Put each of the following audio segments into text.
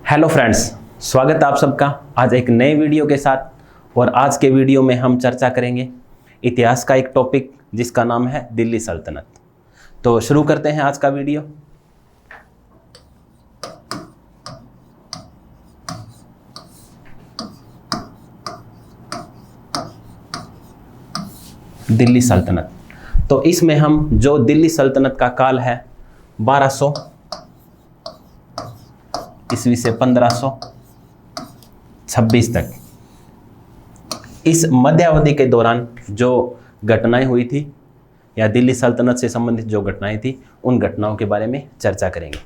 Hello friends, स्वागत है आप सबका आज एक नए वीडियो के साथ। और आज के वीडियो में हम चर्चा करेंगे इतिहास का एक टॉपिक जिसका नाम है दिल्ली सल्तनत। तो शुरू करते हैं आज का वीडियो। दिल्ली सल्तनत, तो इसमें हम जो दिल्ली सल्तनत का काल है 1200 ईस्वी से 1526 तक, इस मध्यावधि के दौरान जो घटनाएं हुई थी या दिल्ली सल्तनत से संबंधित जो घटनाएं थी उन घटनाओं के बारे में चर्चा करेंगे।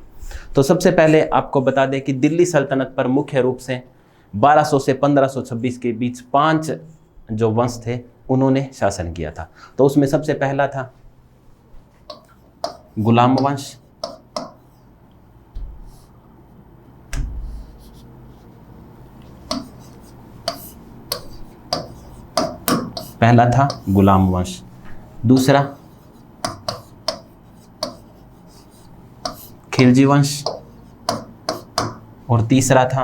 तो सबसे पहले आपको बता दें कि दिल्ली सल्तनत पर मुख्य रूप से 1200 से 1526 के बीच 5 जो वंश थे उन्होंने शासन किया था। तो उसमें सबसे पहला था गुलाम वंश, पहला था गुलाम वंश, दूसरा खिलजी वंश और तीसरा था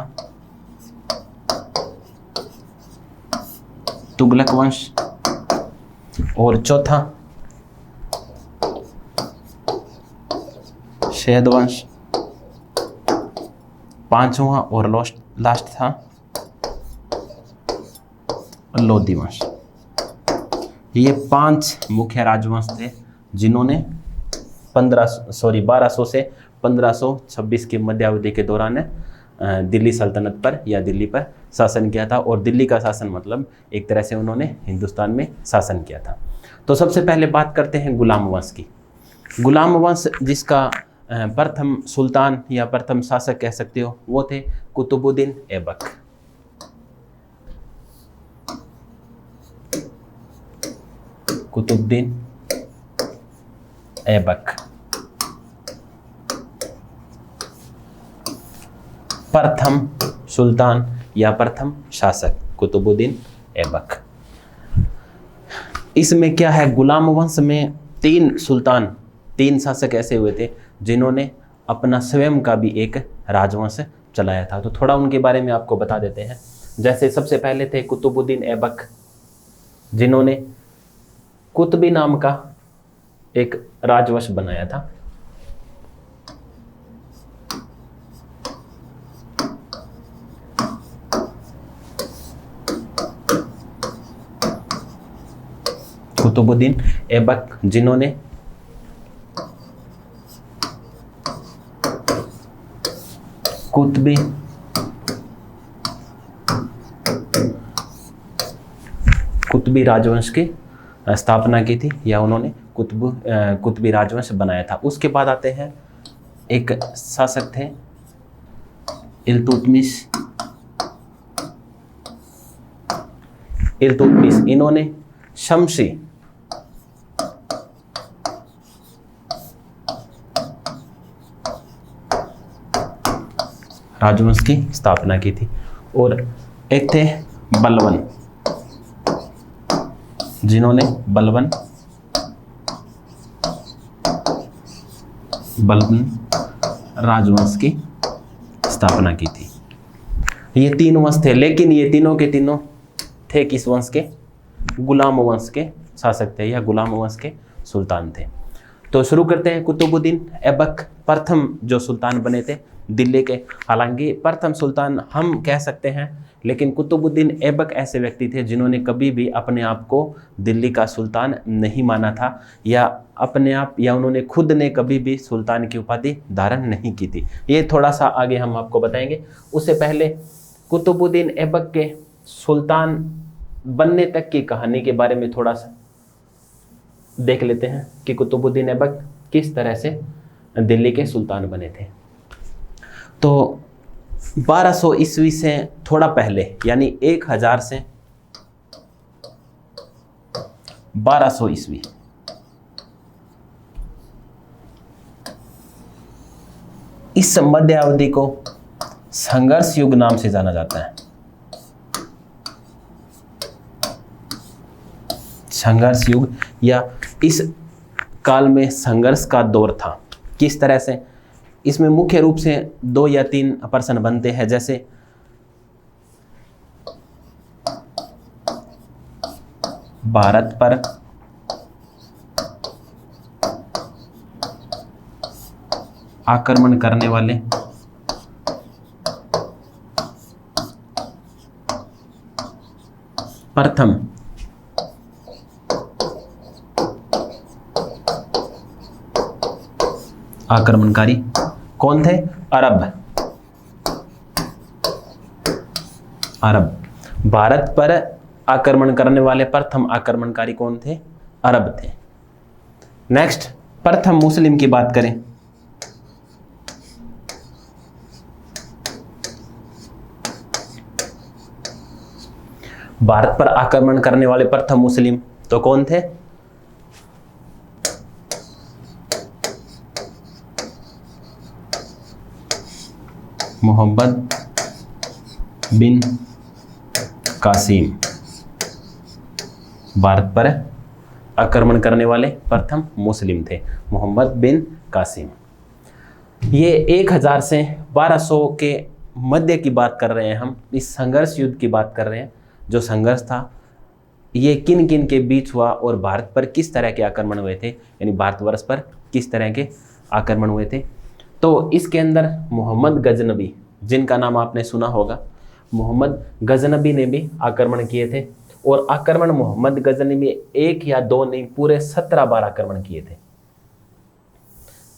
तुगलक वंश और चौथा शहद वंश, पांचवा और लास्ट था लोधी वंश। ये 5 मुख्य राजवंश थे जिन्होंने 1200 से 1526 की मध्यावधि के दौरान दिल्ली सल्तनत पर या दिल्ली पर शासन किया था। और दिल्ली का शासन मतलब एक तरह से उन्होंने हिंदुस्तान में शासन किया था। तो सबसे पहले बात करते हैं गुलाम वंश की। गुलाम वंश जिसका प्रथम सुल्तान या प्रथम शासक कह सकते हो वो थे कुतुबुद्दीन ऐबक। कुतुबुद्दीन ऐबक प्रथम सुल्तान या प्रथम शासक कुतुबुद्दीन ऐबक। इसमें क्या है, गुलाम वंश में 3 सुल्तान 3 शासक ऐसे हुए थे जिन्होंने अपना स्वयं का भी एक राजवंश चलाया था। तो थोड़ा उनके बारे में आपको बता देते हैं। जैसे सबसे पहले थे कुतुबुद्दीन ऐबक जिन्होंने कुतुबी नाम का एक राजवंश बनाया था। कुतुबुद्दीन ऐबक जिन्होंने कुतुबी राजवंश की स्थापना की थी या उन्होंने कुतुबी राजवंश बनाया था। उसके बाद आते हैं एक शासक थे इल्तुतमिश। इन्होंने शमशी राजवंश की स्थापना की थी। और एक थे बलबन जिन्होंने बलबन राजवंश की स्थापना की थी। ये 3 वंश थे, लेकिन ये तीनों के तीनों थे किस वंश के? गुलाम वंश के शासक थे या गुलाम वंश के सुल्तान थे। तो शुरू करते हैं। कुतुबुद्दीन ऐबक प्रथम जो सुल्तान बने थे दिल्ली के। हालांकि प्रथम सुल्तान हम कह सकते हैं, लेकिन कुतुबुद्दीन ऐबक ऐसे व्यक्ति थे जिन्होंने कभी भी अपने आप को दिल्ली का सुल्तान नहीं माना था या अपने आप या उन्होंने खुद ने कभी भी सुल्तान की उपाधि धारण नहीं की थी। ये थोड़ा सा आगे हम आपको बताएंगे। उससे पहले कुतुबुद्दीन ऐबक के सुल्तान बनने तक की कहानी के बारे में थोड़ा सा देख लेते हैं कि कुतुबुद्दीन ऐबक किस तरह से दिल्ली के सुल्तान बने थे। तो 1200 ईस्वी से थोड़ा पहले यानी 1000 से 1200 ईस्वी, इस मध्यावधि को संघर्ष युग नाम से जाना जाता है। संघर्ष युग या इस काल में संघर्ष का दौर था। किस तरह से? इसमें मुख्य रूप से 2 या 3 प्रश्न बनते हैं, जैसे भारत पर आक्रमण करने वाले प्रथम आक्रमणकारी कौन थे? अरब। भारत पर आक्रमण करने वाले प्रथम आक्रमणकारी कौन थे? अरब थे। नेक्स्ट, प्रथम मुस्लिम की बात करें। भारत पर आक्रमण करने वाले प्रथम मुस्लिम तो कौन थे? मोहम्मद बिन कासिम। भारत पर आक्रमण करने वाले प्रथम मुस्लिम थे मोहम्मद बिन कासिम। ये 1000 से 1200 के मध्य की बात कर रहे हैं हम, इस संघर्ष युद्ध की बात कर रहे हैं। जो संघर्ष था ये किन किन के बीच हुआ और भारत पर किस तरह के आक्रमण हुए थे, यानी भारतवर्ष पर किस तरह के आक्रमण हुए थे। तो इसके अंदर मोहम्मद गजनबी, जिनका नाम आपने सुना होगा, मोहम्मद गजनबी ने भी आक्रमण किए थे। और आक्रमण मोहम्मद गजनबी 1 या 2 नहीं, पूरे 17 बार आक्रमण किए थे।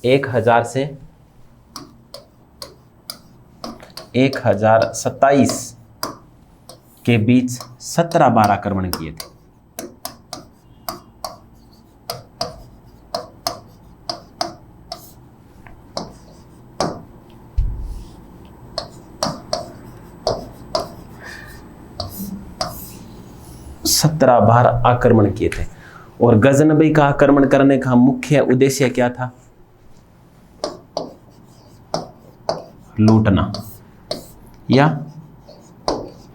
1000 से 1027 के बीच 17 बार आक्रमण किए थे। सत्रह बार आक्रमण किए थे। और गजनबी का आक्रमण करने का मुख्य उद्देश्य क्या था? लूटना या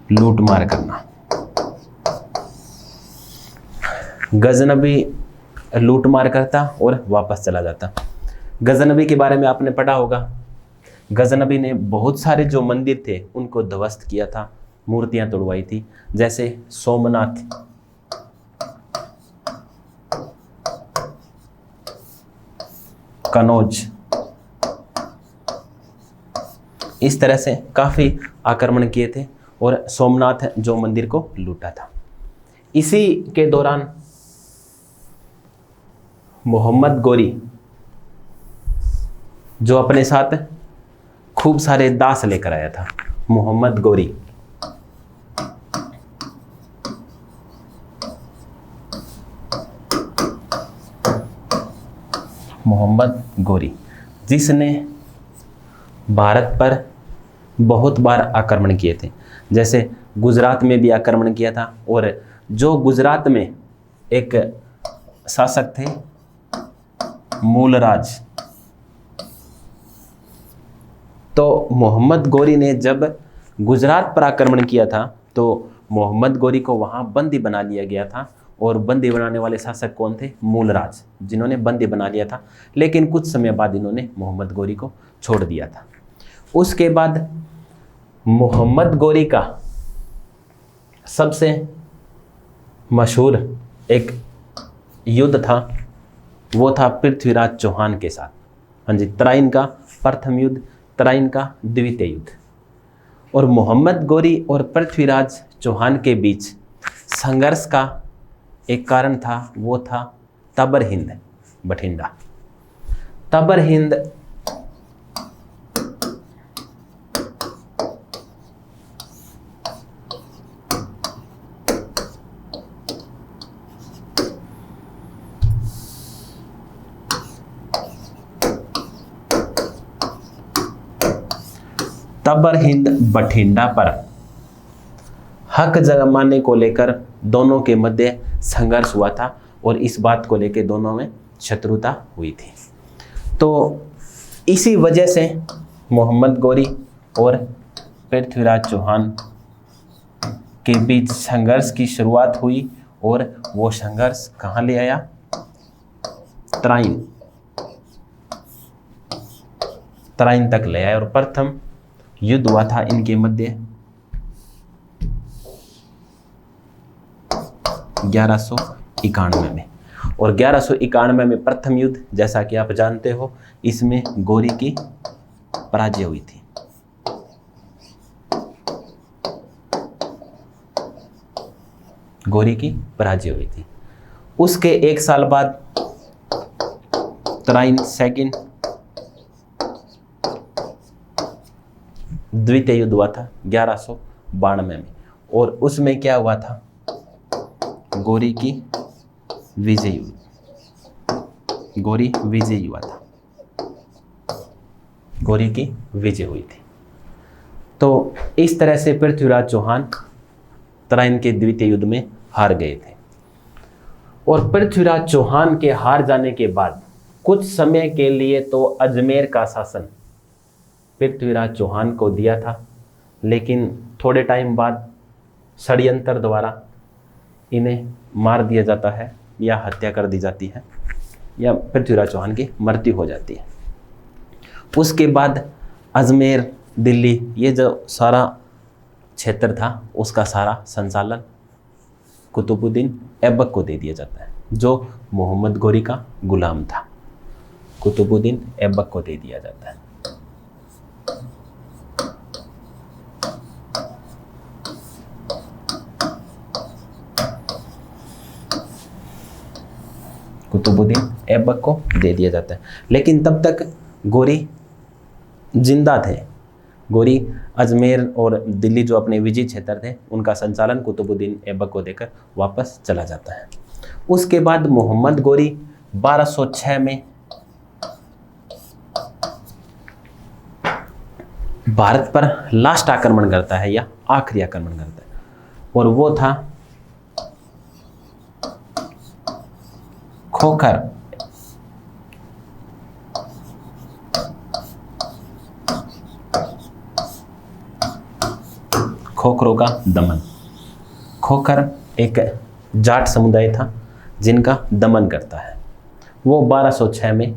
लूटमार करना। गजनबी लूटमार करता और वापस चला जाता। गजनबी के बारे में आपने पढ़ा होगा। गजनबी ने बहुत सारे जो मंदिर थे उनको ध्वस्त किया था, मूर्तियां तोड़वाई थी, जैसे सोमनाथ, कनौज, इस तरह से काफी आक्रमण किए थे और सोमनाथ जो मंदिर को लूटा था। इसी के दौरान मोहम्मद गोरी, जो अपने साथ खूब सारे दास लेकर आया था, मोहम्मद गोरी, मोहम्मद गोरी, जिसने भारत पर बहुत बार आक्रमण किए थे, जैसे गुजरात में भी आक्रमण किया था। और जो गुजरात में एक शासक थे मूलराज, तो मोहम्मद गोरी ने जब गुजरात पर आक्रमण किया था तो मोहम्मद गोरी को वहां बंदी बना लिया गया था। और बंदी बनाने वाले शासक कौन थे? मूलराज, जिन्होंने बंदी बना लिया था। लेकिन कुछ समय बाद इन्होंने मोहम्मद गोरी को छोड़ दिया था। उसके बाद मोहम्मद गोरी का सबसे मशहूर एक युद्ध था, वो था पृथ्वीराज चौहान के साथ। हाँ जी, तराइन का प्रथम युद्ध, तराइन का द्वितीय युद्ध। और मोहम्मद गोरी और पृथ्वीराज चौहान के बीच संघर्ष का एक कारण था, वो था तबर हिंद बठिंडा। तबर हिंद तबर हिंद बठिंडा पर हक जमाने को लेकर दोनों के मध्य संघर्ष हुआ था और इस बात को लेकर दोनों में शत्रुता हुई थी। तो इसी वजह से मोहम्मद गोरी और पृथ्वीराज चौहान के बीच संघर्ष की शुरुआत हुई और वो संघर्ष कहाँ ले आया? तराइन। तराइन तक ले आए और प्रथम युद्ध हुआ था इनके मध्य 1191 में। और 1191 में प्रथम युद्ध, जैसा कि आप जानते हो, इसमें गौरी की पराजय हुई थी। गौरी की पराजय हुई थी। उसके एक साल बाद तराइन सेकंड द्वितीय युद्ध हुआ था 1192 में, और उसमें क्या हुआ था, गौरी की विजय हुई। गौरी विजय हुआ था, गौरी की विजय हुई थी। तो इस तरह से पृथ्वीराज चौहान तराइन के द्वितीय युद्ध में हार गए थे। और पृथ्वीराज चौहान के हार जाने के बाद कुछ समय के लिए तो अजमेर का शासन पृथ्वीराज चौहान को दिया था, लेकिन थोड़े टाइम बाद षड्यंत्र द्वारा इन्हें मार दिया जाता है या हत्या कर दी जाती है या पृथ्वीराज चौहान की मृत्यु हो जाती है। उसके बाद अजमेर, दिल्ली, ये जो सारा क्षेत्र था उसका सारा संचालन कुतुबुद्दीन ऐबक को दे दिया जाता है, जो मोहम्मद गौरी का गुलाम था। कुतुबुद्दीन ऐबक को दे दिया जाता है। कुतुबुद्दीन ऐबक को दे दिया जाता है। लेकिन तब तक गौरी जिंदा थे। गौरी अजमेर और दिल्ली जो अपने विजय क्षेत्र थे उनका संचालन कुतुबुद्दीन ऐबक को देकर वापस चला जाता है। उसके बाद मोहम्मद गौरी 1206 में भारत पर लास्ट आक्रमण करता है या आखिरी आक्रमण करता है, और वो था खोखर। खोखरों का दमन। खोखर एक जाट समुदाय था जिनका दमन करता है। वो 1206 में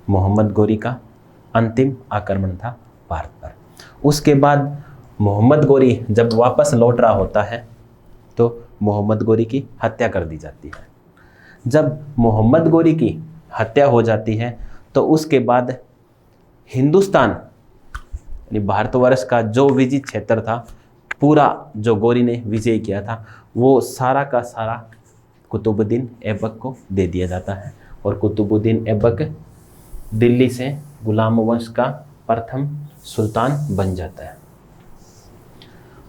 मोहम्मद गौरी का अंतिम आक्रमण था भारत पर। उसके बाद मोहम्मद गौरी जब वापस लौट रहा होता है तो मोहम्मद गौरी की हत्या कर दी जाती है। जब मोहम्मद गौरी की हत्या हो जाती है तो उसके बाद हिंदुस्तान यानी भारतवर्ष का जो विजय क्षेत्र था, पूरा जो गौरी ने विजय किया था, वो सारा का सारा कुतुबुद्दीन ऐबक को दे दिया जाता है। और कुतुबुद्दीन ऐबक दिल्ली से गुलाम वंश का प्रथम सुल्तान बन जाता है।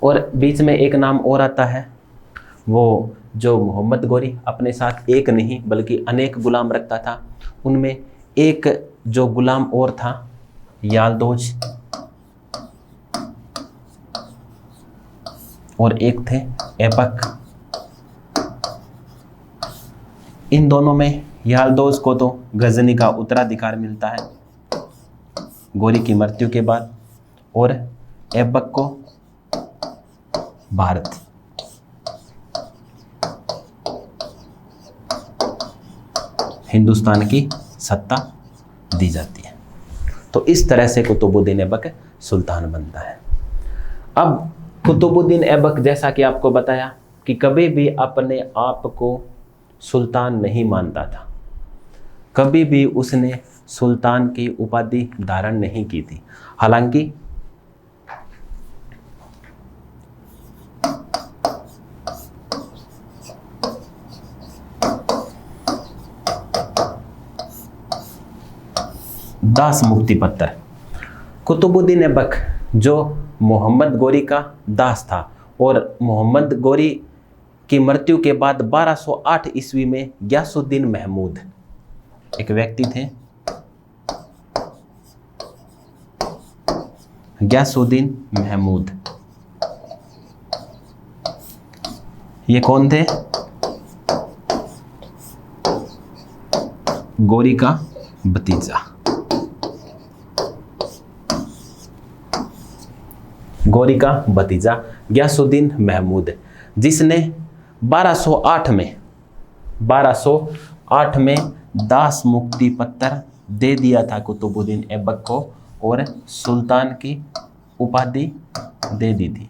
और बीच में एक नाम और आता है, वो जो मोहम्मद गौरी अपने साथ एक नहीं बल्कि अनेक गुलाम रखता था, उनमें एक जो गुलाम और था यालदोज, और एक थे ऐबक। इन दोनों में यालदोज को तो गजनी का उत्तराधिकार मिलता है गौरी की मृत्यु के बाद, और ऐबक को भारत। हिंदुस्तान की सत्ता दी जाती है। तो इस तरह से कुतुबुद्दीन ऐबक सुल्तान बनता है। अब कुतुबुद्दीन ऐबक, जैसा कि आपको बताया, कि कभी भी अपने आप को सुल्तान नहीं मानता था, कभी भी उसने सुल्तान की उपाधि धारण नहीं की थी। हालांकि दास मुक्ति पत्र, कुतुबुद्दीन ऐबक जो मोहम्मद गौरी का दास था, और मोहम्मद गौरी की मृत्यु के बाद 1208 ईस्वी में गयासुद्दीन महमूद एक व्यक्ति थे, गयासुद्दीन महमूद। ये कौन थे? गौरी का भतीजा। गौरी का भतीजा गयासुद्दीन महमूद, जिसने 1208 में दास मुक्ति पत्र दे दिया था कुतुबुद्दीन ऐबक को, और सुल्तान की उपाधि दे दी थी।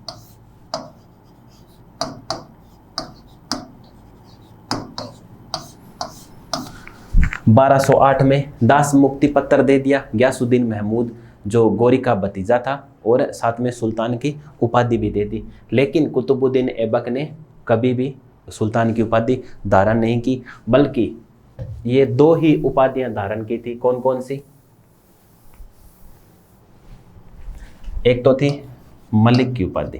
बारह सौ आठ में दास मुक्ति पत्र दे दिया गयासुद्दीन महमूद, जो गौरी का भतीजा था, और साथ में सुल्तान की उपाधि भी दे दी। लेकिन कुतुबुद्दीन ऐबक ने कभी भी सुल्तान की उपाधि धारण नहीं की, बल्कि ये दो ही उपाधियां धारण की थी। कौन कौन सी? एक तो थी मलिक की उपाधि,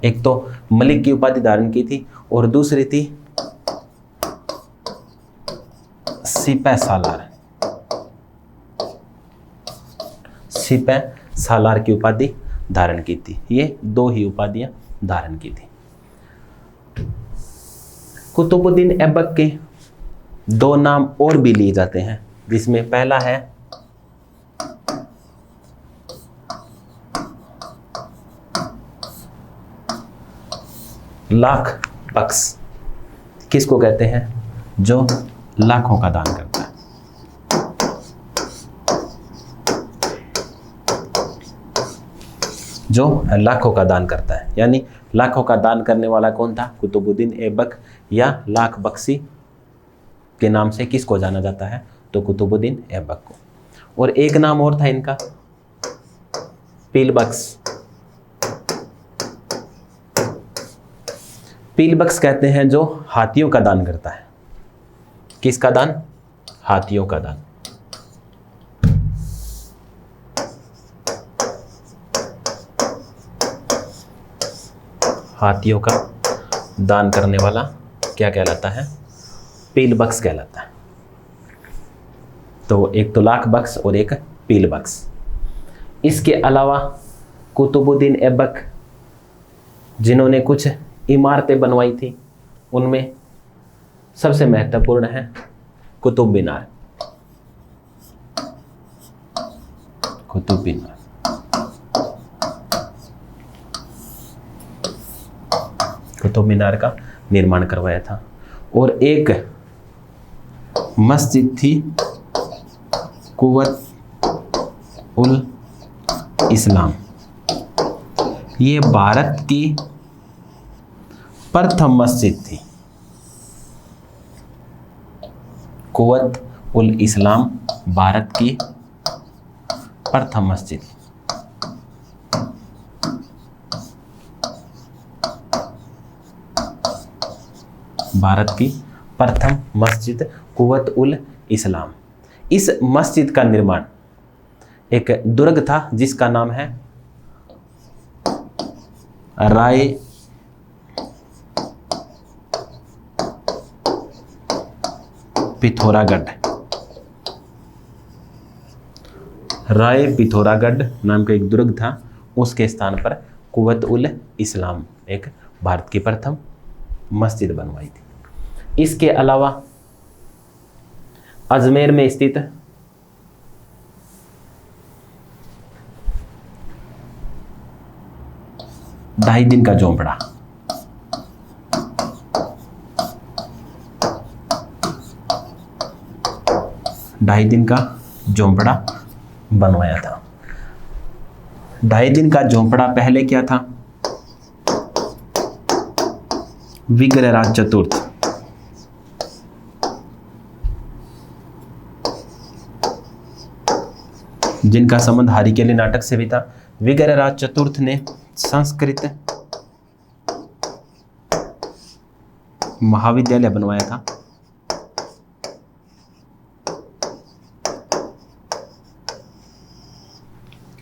एक तो मलिक की उपाधि धारण की थी, और दूसरी थी सिपह सालार। सिपह सालार की उपाधि धारण की थी। ये दो ही उपाधियां धारण की थी। कुतुबुद्दीन ऐबक के दो नाम और भी लिए जाते हैं, जिसमें पहला है लाख बख्श। किसको कहते हैं? जो लाखों का दान करता है। जो लाखों का दान करता है, यानी लाखों का दान करने वाला कौन था? कुतुबुद्दीन ऐबक, या लाख बख्शी के नाम से किसको जाना जाता है? तो कुतुबुद्दीन ऐबक को। और एक नाम और था इनका, पील बख्श। पील बख्श कहते हैं जो हाथियों का दान करता है। किसका दान? हाथियों का दान। हाथियों का दान करने वाला क्या कहलाता है? पील बख्श कहलाता है। तो एक तो लाख बख्श और एक पील बख्श। इसके अलावा कुतुबुद्दीन ऐबक जिन्होंने कुछ इमारतें बनवाई थी, उनमें सबसे महत्वपूर्ण है कुतुब मीनार। कुतुब मीनार कुतुब मीनार का निर्माण करवाया था। और एक मस्जिद थी कुव्वत उल इस्लाम। ये भारत की प्रथम मस्जिद थी। कुव्वत उल इस्लाम भारत की प्रथम मस्जिद। भारत की प्रथम मस्जिद कुव्वत उल इस्लाम। इस मस्जिद का निर्माण एक दुर्ग था जिसका नाम है राय पिथौरागढ़। राय पिथौरागढ़ नाम का एक दुर्ग था, उसके स्थान पर कुव्वत उल इस्लाम एक भारत की प्रथम मस्जिद बनवाई थी। इसके अलावा अजमेर में स्थित ढाई दिन का झोंपड़ा, ढाई दिन का झोंपड़ा बनवाया था। ढाई दिन का झोंपड़ा पहले क्या था? विग्रहराज चतुर्थ। जिनका संबंध हरिकेली नाटक से भी था। विग्रहराज चतुर्थ ने संस्कृत महाविद्यालय बनवाया था।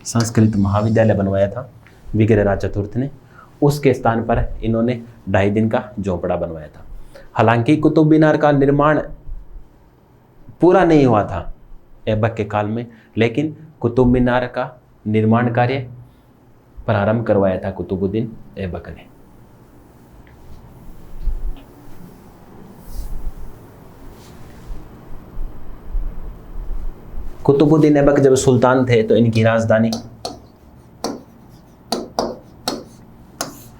संस्कृत महाविद्यालय बनवाया था विग्रहराज चतुर्थ ने। उसके स्थान पर इन्होंने ढाई दिन का झोंपड़ा बनवाया था। हालांकि कुतुब मीनार का निर्माण पूरा नहीं हुआ था ऐबक के काल में, लेकिन कुतुब मीनार का निर्माण कार्य प्रारंभ करवाया था कुतुबुद्दीन ऐबक ने। कुतुबुद्दीन ऐबक जब सुल्तान थे तो इनकी राजधानी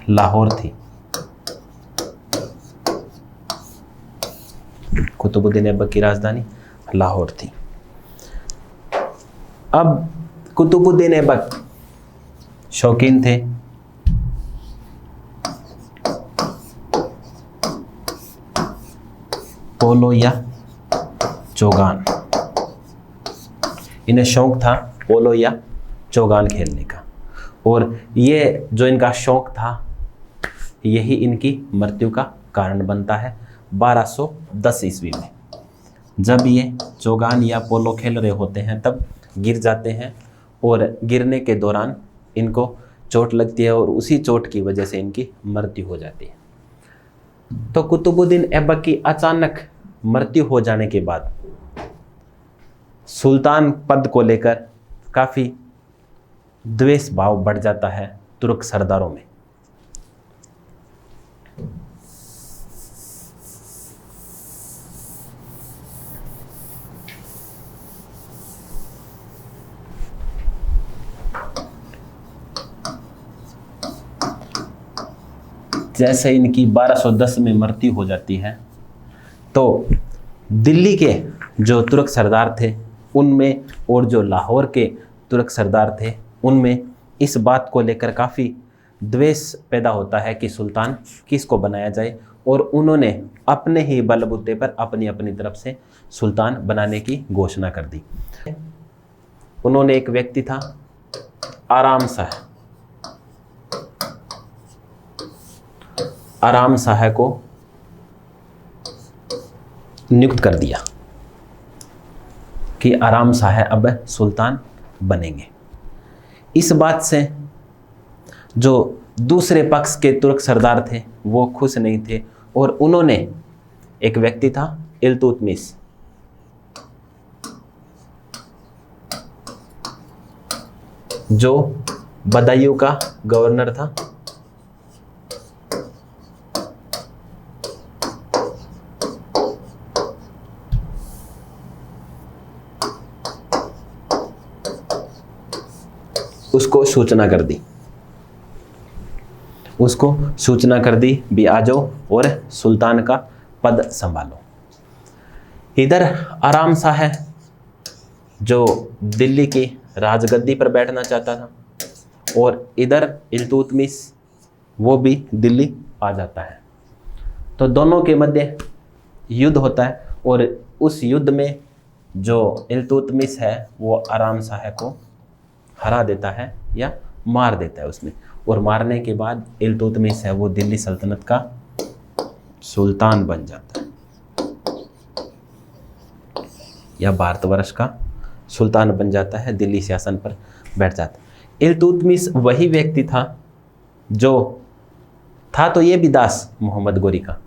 लाहौर थी। कुतुबुद्दीन ऐबक की राजधानी लाहौर थी। अब कुतुबुद्दीन ऐबक शौकीन थे पोलो या चौगान। इन्हें शौक था पोलो या चौगान खेलने का, और ये जो इनका शौक था यही इनकी मृत्यु का कारण बनता है 1210 ईस्वी में। जब ये चौगान या पोलो खेल रहे होते हैं तब गिर जाते हैं, और गिरने के दौरान इनको चोट लगती है और उसी चोट की वजह से इनकी मृत्यु हो जाती है। तो कुतुबुद्दीन ऐबक की अचानक मृत्यु हो जाने के बाद सुल्तान पद को लेकर काफ़ी द्वेष भाव बढ़ जाता है तुर्क सरदारों में। जैसे इनकी 1210 में मृत्यु हो जाती है तो दिल्ली के जो तुर्क सरदार थे उनमें और जो लाहौर के तुर्क सरदार थे उनमें इस बात को लेकर काफ़ी द्वेष पैदा होता है कि सुल्तान किसको बनाया जाए, और उन्होंने अपने ही बलबूते पर अपनी अपनी तरफ से सुल्तान बनाने की घोषणा कर दी। उन्होंने एक व्यक्ति था आराम शाह को नियुक्त कर दिया कि आराम शाह अब सुल्तान बनेंगे। इस बात से जो दूसरे पक्ष के तुर्क सरदार थे वो खुश नहीं थे, और उन्होंने एक व्यक्ति था इल्तुतमिश, जो बदायूं का गवर्नर था, उसको सूचना कर दी भी आ जाओ और सुल्तान का पद संभालो। इधर आराम शाह है जो दिल्ली की राजगद्दी पर बैठना चाहता था, और इधर इल्तुतमिश वो भी दिल्ली आ जाता है। तो दोनों के मध्य युद्ध होता है, और उस युद्ध में जो इल्तुतमिश है वो आराम शाह को हरा देता है या मार देता है उसमें, और मारने के बाद इल्तुतमिश है वो दिल्ली सल्तनत का सुल्तान बन जाता है या भारतवर्ष का सुल्तान बन जाता है, दिल्ली शासन पर बैठ जाता है। इल्तुतमिश वही व्यक्ति था जो था तो ये भी दास मोहम्मद गोरी का,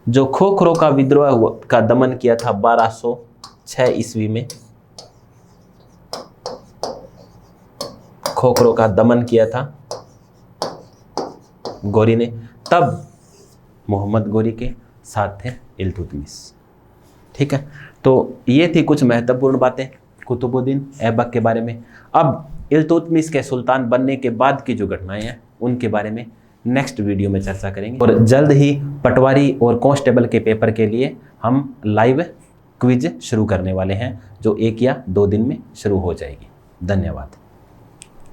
जो खोखरो का विद्रोह का दमन किया था 1206 ईस्वी में। खोखरो का दमन किया था गोरी ने, तब मोहम्मद गोरी के साथ थे इल्तुतमिश। ठीक है, तो ये थी कुछ महत्वपूर्ण बातें कुतुबुद्दीन ऐबक के बारे में। अब इल्तुतमिश के सुल्तान बनने के बाद की जो घटनाएं हैं उनके बारे में नेक्स्ट वीडियो में चर्चा करेंगे, और जल्द ही पटवारी और कांस्टेबल के पेपर के लिए हम लाइव क्विज शुरू करने वाले हैं जो 1 या 2 दिन में शुरू हो जाएगी। धन्यवाद।